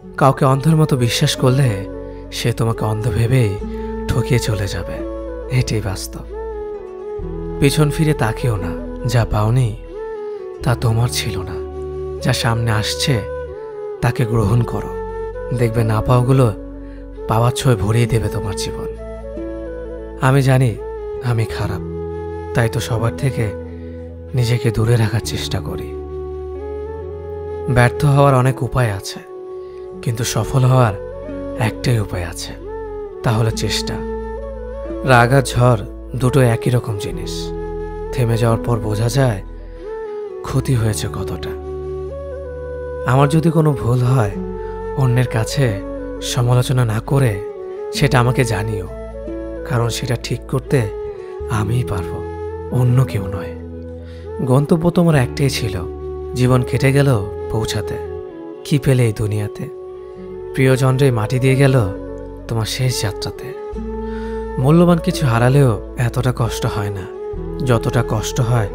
কাউকে অন্ধের মতো বিশ্বাস করলে সে তোমাকে অন্ধ ভেবেই ঠকিয়ে চলে যাবে, এটাই বাস্তব। পিছন ফিরে তাকিও না, যা পাওনি তা তোমার ছিল না। যা সামনে আসছে তাকে গ্রহণ করো, দেখবে না পাওয়াগুলো পাওয়ার ছোঁয় ভরিয়ে দেবে তোমার জীবন। আমি জানি আমি খারাপ, তাই তো সবার থেকে নিজেকে দূরে রাখার চেষ্টা করি। ব্যর্থ হওয়ার অনেক উপায় আছে, কিন্তু সফল হওয়ার একটাই উপায় আছে, তা হলো চেষ্টা। রাগ আর ঝড় দুটো একই রকম জিনিস। থেমে যাওয়ার পর বোঝা যায় ক্ষতি হয়েছে কতটা। আমার যদি কোনো ভুল হয়, অন্যের কাছে সমালোচনা না করে সেটা আমাকে জানিও, কারণ সেটা ঠিক করতে আমিই পারবো, অন্য কেউ নয়। গন্তব্য তোমার একটাই ছিল, জীবন কেটে গেল পৌঁছাতে। কি পেলে এই দুনিয়াতে? প্রিয়জনরে মাটি দিয়ে গেল তোমার শেষ যাত্রাতে। মূল্যবান কিছু হারালেও এতটা কষ্ট হয় না যতটা কষ্ট হয়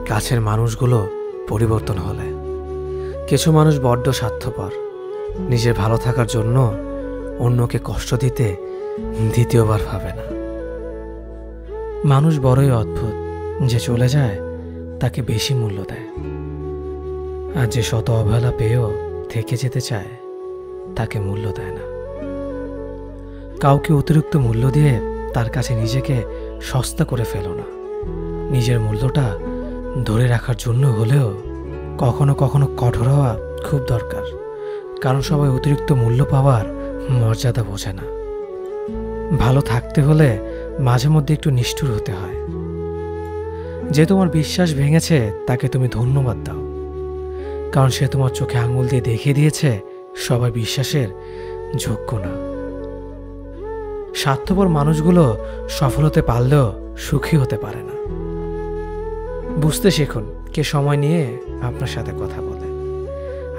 কাছের মানুষগুলো পরিবর্তন হলে। কিছু মানুষ বড্ড স্বার্থপর, নিজের ভালো থাকার জন্য অন্যকে কষ্ট দিতে দ্বিতীয়বার ভাবে না। মানুষ বড়ই অদ্ভুত, যে চলে যায় তাকে বেশি মূল্য দেয়, আর যে শত অবহেলা পেয়েও থেকে যেতে চায় তাকে মূল্য দেয় না। কাউকে অতিরিক্ত মূল্য দিয়ে তার কাছে নিজেকে সস্তা করে ফেলো না। নিজের মূল্যটা ধরে রাখার জন্য হলেও কখনো কখনো কঠোর হওয়া খুব দরকার, কারণ সবাই অতিরিক্ত মূল্য পাওয়ার মর্যাদা বোঝে না। ভালো থাকতে হলে মাঝে মধ্যে একটু নিষ্ঠুর হতে হয়। যে তোমার বিশ্বাস ভেঙেছে তাকে তুমি ধন্যবাদ দাও, কারণ সে তোমার চোখে আঙুল দিয়ে দেখিয়ে দিয়েছে সবাই বিশ্বাসের যোগ্য না। স্বার্থপর মানুষগুলো সফল হতে পারলেও সুখী হতে পারে না। বুঝতে শিখুন কে সময় নিয়ে আপনার সাথে কথা বলে,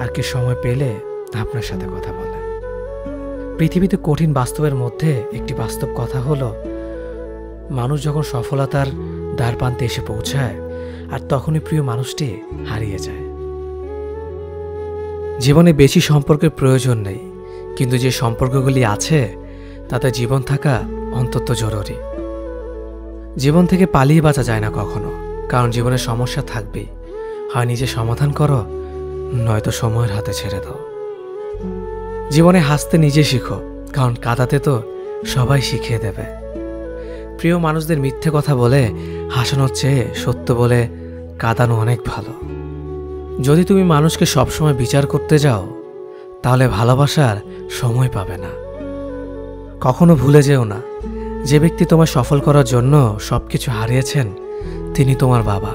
আর কে সময় পেলে আপনার সাথে কথা বলে। পৃথিবীতে কঠিন বাস্তবের মধ্যে একটি বাস্তব কথা হলো, মানুষ যখন সফলতার দ্বারপ্রান্তে এসে পৌঁছায় আর তখনই প্রিয় মানুষটি হারিয়ে যায়। জীবনে বেশি সম্পর্কের প্রয়োজন নেই, কিন্তু যে সম্পর্কগুলি আছে তাতে জীবন থাকা অন্তত জরুরি। জীবন থেকে পালিয়ে বাঁচা যায় না কখনো, কারণ জীবনে সমস্যা থাকবেই। হয় নিজে সমাধান করো, নয়তো সময়ের হাতে ছেড়ে দাও। জীবনে হাসতে নিজে শিখো, কারণ কাঁদাতে তো সবাই শিখিয়ে দেবে। প্রিয় মানুষদের মিথ্যে কথা বলে হাসানোর চেয়ে সত্য বলে কাঁদানো অনেক ভালো। যদি তুমি মানুষকে সবসময় বিচার করতে যাও, তাহলে ভালোবাসার সময় পাবে না। কখনো ভুলে যেও না, যে ব্যক্তি তোমায় সফল করার জন্য সবকিছু হারিয়েছেন তিনি তোমার বাবা।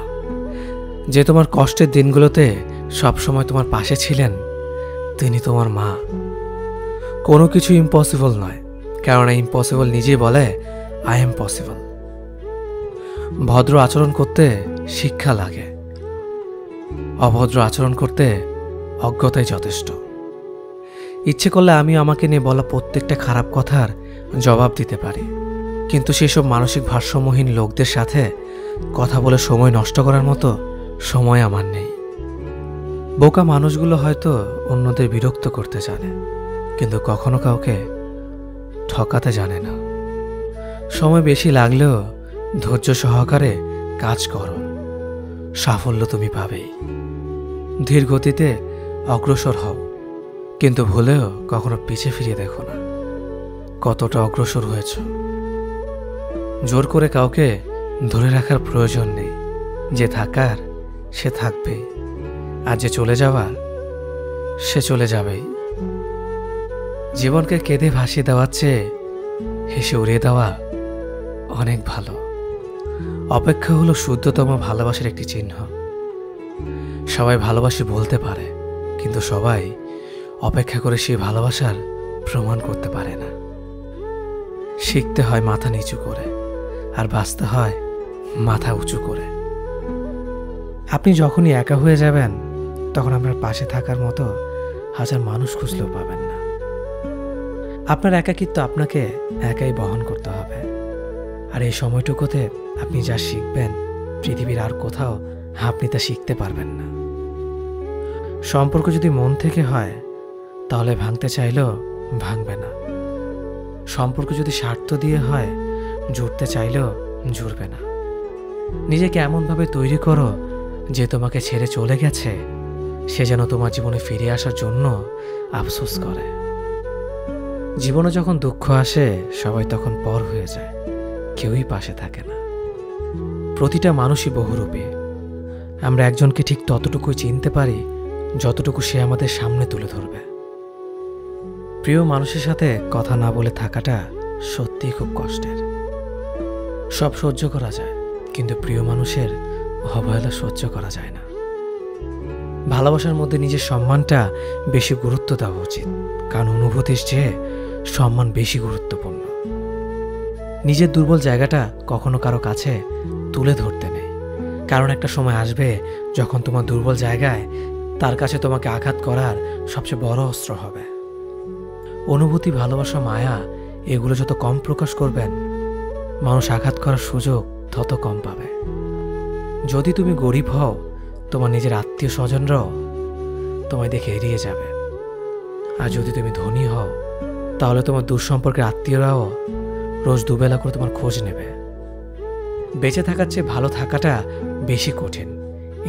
যে তোমার কষ্টের দিনগুলোতে সবসময় তোমার পাশে ছিলেন তিনি তোমার মা। কোনো কিছু ইম্পসিবল নয়, কারণ ইম্পসিবল নিজেই বলে আই এম পসিবল। ভদ্র আচরণ করতে শিক্ষা লাগে, অভদ্র আচরণ করতে অজ্ঞতাই যথেষ্ট। ইচ্ছে করলে আমি আমাকে নিয়ে বলা প্রত্যেকটা খারাপ কথার জবাব দিতে পারি, কিন্তু সেসব মানসিক ভারসাম্যহীন লোকদের সাথে কথা বলে সময় নষ্ট করার মতো সময় আমার নেই। বোকা মানুষগুলো হয়তো অন্যদের বিরক্ত করতে জানে, কিন্তু কখনো কাউকে ঠকাতে জানে না। সময় বেশি লাগলেও ধৈর্য সহকারে কাজ করো, সাফল্য তুমি পাবেই। ধীর গতিতে অগ্রসর হও, কিন্তু ভুলেও কখনো পিছে ফিরে দেখো না কতটা অগ্রসর হয়েছ। জোর করে কাউকে ধরে রাখার প্রয়োজন নেই, যে থাকার সে থাকবেই, আর যে চলে যাওয়ার সে চলে যাবেই। জীবনকে কেঁদে ভাসিয়ে দেওয়ার চেয়ে হেসে উড়িয়ে দেওয়া অনেক ভালো। অপেক্ষা হলো শুদ্ধতম ভালোবাসার একটি চিহ্ন। সবাই ভালোবাসি বলতে পারে, কিন্তু সবাই অপেক্ষা করে সেই ভালোবাসার প্রমাণ করতে পারে না। শিখতে হয় মাথা নিচু করে, আর বাঁচতে হয় মাথা উঁচু করে। আপনি যখনই একা হয়ে যাবেন, তখন আপনার পাশে থাকার মতো হাজার মানুষ খুঁজলেও পাবেন না। আপনার একাকিত্ব আপনাকে একাই বহন করতে হবে, আর এই সময়টুকুতে আপনি যা শিখবেন পৃথিবীর আর কোথাও আপনি তা শিখতে পারবেন না। সম্পর্ক যদি মন থেকে হয়, তাহলে ভাঙতে চাইলেও ভাঙবে না। সম্পর্ক যদি স্বার্থ দিয়ে হয়, জুড়তে চাইলেও জুড়বে না। নিজেকে এমনভাবে তৈরি করো যে তোমাকে ছেড়ে চলে গেছে সে যেন তোমার জীবনে ফিরে আসার জন্য আফসোস করে। জীবনে যখন দুঃখ আসে সবাই তখন পর হয়ে যায়, কেউই পাশে থাকে না। প্রতিটা মানুষই বহুরূপী। আমরা একজনকে ঠিক ততটুকুই চিনতে পারি যতটুকু সে আমাদের সামনে তুলে ধরবে। প্রিয় মানুষের সাথে কথা না বলে থাকাটা সত্যিই খুব কষ্টের। সব সহ্য করা যায়, কিন্তু প্রিয় মানুষের অবহেলা সহ্য করা যায় না। ভালোবাসার মধ্যে নিজের সম্মানটা বেশি গুরুত্ব দেওয়া উচিত, কারণ অনুভূতির চেয়ে সম্মান বেশি গুরুত্বপূর্ণ। নিজের দুর্বল জায়গাটা কখনো কারো কাছে তুলে ধরতে নেই, কারণ একটা সময় আসবে যখন তোমার দুর্বল জায়গায় তার কাছে তোমাকে আঘাত করার সবচেয়ে বড় অস্ত্র হবে। অনুভূতি, ভালোবাসা, মায়া এগুলো যত কম প্রকাশ করবেন, মানুষ আঘাত করার সুযোগ তত কম পাবে। যদি তুমি গরিব হও, তোমার নিজের আত্মীয় স্বজনরাও তোমায় দেখে এড়িয়ে যাবে। আর যদি তুমি ধনী হও, তাহলে তোমার দূর সম্পর্কের আত্মীয়রাও রোজ দুবেলা করে তোমার খোঁজ নেবে। বেঁচে থাকার চেয়ে ভালো থাকাটা বেশি কঠিন।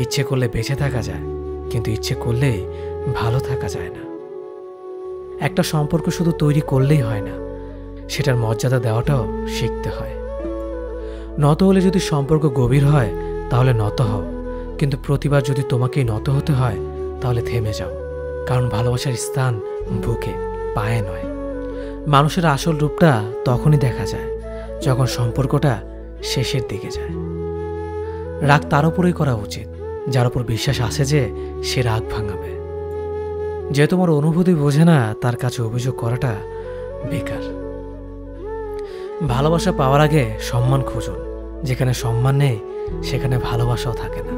ইচ্ছে করলে বেঁচে থাকা যায়, কিন্তু ইচ্ছে করলেই ভালো থাকা যায় না। একটা সম্পর্ক শুধু তৈরি করলেই হয় না, সেটার মর্যাদা দেওয়াটাও শিখতে হয়। নত হলে যদি সম্পর্ক গভীর হয় তাহলে নত হও, কিন্তু প্রতিবার যদি তোমাকেই নত হতে হয় তাহলে থেমে যাও, কারণ ভালোবাসার স্থান বুকে, পায়ে নয়। মানুষের আসল রূপটা তখনই দেখা যায় যখন সম্পর্কটা শেষের দিকে যায়। রাগ তার উপরেই করা উচিত যার উপর বিশ্বাস আছে যে সে রাগ ভাঙাবে। যে তোমার অনুভূতি বোঝে না তার কাছে অভিযোগ করাটা বেকার। ভালোবাসা পাওয়ার আগে সম্মান খুঁজুন। যেখানে সম্মান নেই সেখানে ভালোবাসাও থাকে না।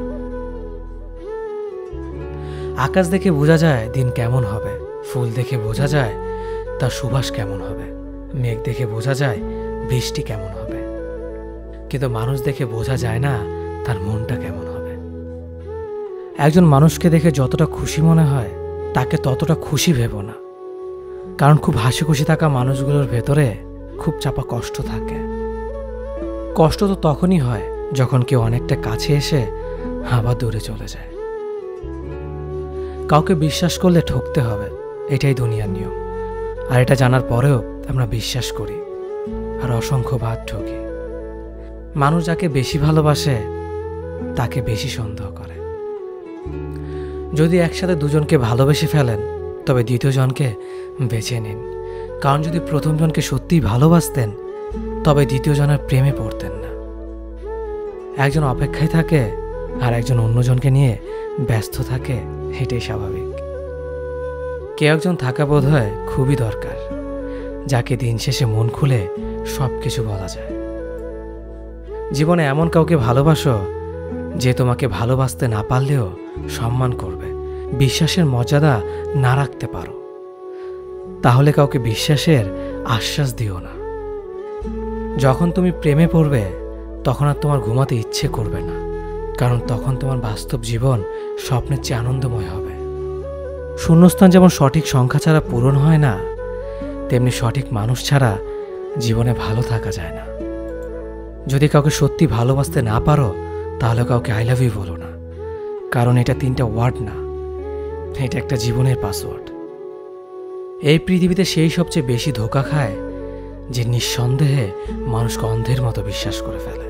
আকাশ দেখে বোঝা যায় দিন কেমন হবে, ফুল দেখে বোঝা যায় তার সুবাস কেমন হবে, মেঘ দেখে বোঝা যায় বৃষ্টি কেমন হবে, কিন্তু মানুষ দেখে বোঝা যায় না তার মনটা কেমন হবে। একজন মানুষকে দেখে যতটা খুশি মনে হয় তাকে ততটা খুশি ভেবো না, কারণ খুব হাসি খুশি থাকা মানুষগুলোর ভেতরে খুব চাপা কষ্ট থাকে। কষ্ট তো তখনই হয় যখন কেউ অনেকটা কাছে এসে আবার দূরে চলে যায়। কাউকে বিশ্বাস করলে ঠকতে হবে, এটাই দুনিয়ার নিয়ম। আর এটা জানার পরেও আমরা বিশ্বাস করি আর অসংখ্যবার ঠকি। মানুষ যাকে বেশি ভালোবাসে তাকে বেশি সন্দেহ করে। যদি একসাথে দুজনকে ভালোবেসে ফেলেন তবে দ্বিতীয় জনকে বেছে নিন, কারণ যদি প্রথম জনকে সত্যিই ভালোবাসতেন তবে দ্বিতীয় জনের প্রেমে পড়তেন না। একজন অপেক্ষায় থাকে আর একজন অন্যজনকে নিয়ে ব্যস্ত থাকে, এটাই স্বাভাবিক। কেউ একজন থাকা বোধ হয় খুবই দরকার, যাকে দিন শেষে মন খুলে সব কিছু বলা যায়। জীবনে এমন কাউকে ভালোবাসো যে তোমাকে ভালোবাসতে না পারলেও সম্মান করবে, বিশ্বাসের মর্যাদা না রাখতে পারো তাহলে কাউকে বিশ্বাসের আশ্বাস দিও না। যখন তুমি প্রেমে পড়বে তখন আর তোমার ঘুমাতে ইচ্ছে করবে না, কারণ তখন তোমার বাস্তব জীবন স্বপ্নের চেয়ে আনন্দময় হবে। শূন্যস্থান যেমন সঠিক সংখ্যা ছাড়া পূরণ হয় না, তেমনি সঠিক মানুষ ছাড়া জীবনে ভালো থাকা যায় না। যদি কাউকে সত্যি ভালোবাসতে না পারো তাহলে কাউকে আই লাভ ইউ বলো না, কারণ এটা 3টা ওয়ার্ড না, এটা একটা জীবনের পাসওয়ার্ড। এই পৃথিবীতে সেই সবচেয়ে বেশি ধোঁকা খায় যে নিঃসন্দেহে মানুষকে অন্ধের মতো বিশ্বাস করে ফেলে।